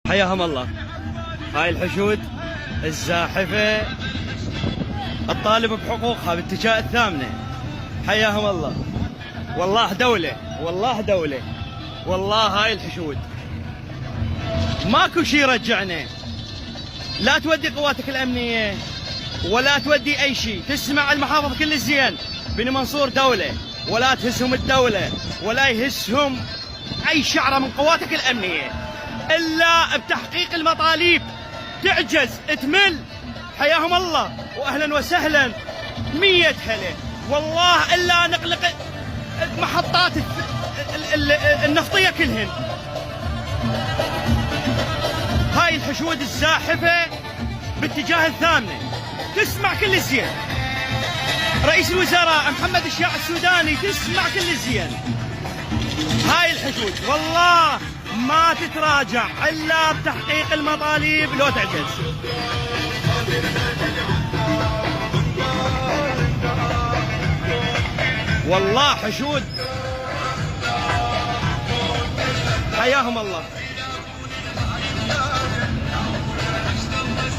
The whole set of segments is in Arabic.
حياهم الله. هاي الحشود الزاحفة الطالب بحقوقها باتجاه الثامنة، حياهم الله. والله دولة، والله دولة، والله هاي الحشود ماكو شي يرجعنا. لا تودي قواتك الأمنية ولا تودي أي شيء. تسمع المحافظ كل الزين بن منصور دولة، ولا تهزهم الدولة ولا يهزهم أي شعرة من قواتك الأمنية إلا بتحقيق المطالب. تعجز تمل، حياهم الله وأهلا وسهلا 100 هلا. والله إلا نقلق المحطات النفطية كلهن. هاي الحشود الزاحفة باتجاه الثامنة، تسمع كل الزين. رئيس الوزراء محمد الشيع السوداني تسمع كل الزين. هاي الحشود والله ما تتراجع إلا بتحقيق المطالب لو تعجز. والله حشود حياهم الله.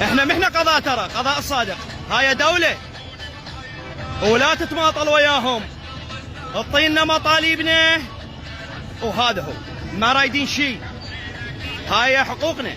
احنا محنا قضاء، ترى قضاء الصادق هاي دولة، ولا تتماطل وياهم. اعطينا مطالبنا وهذا هو، ما رايدين شيء. هاي حقوقنا.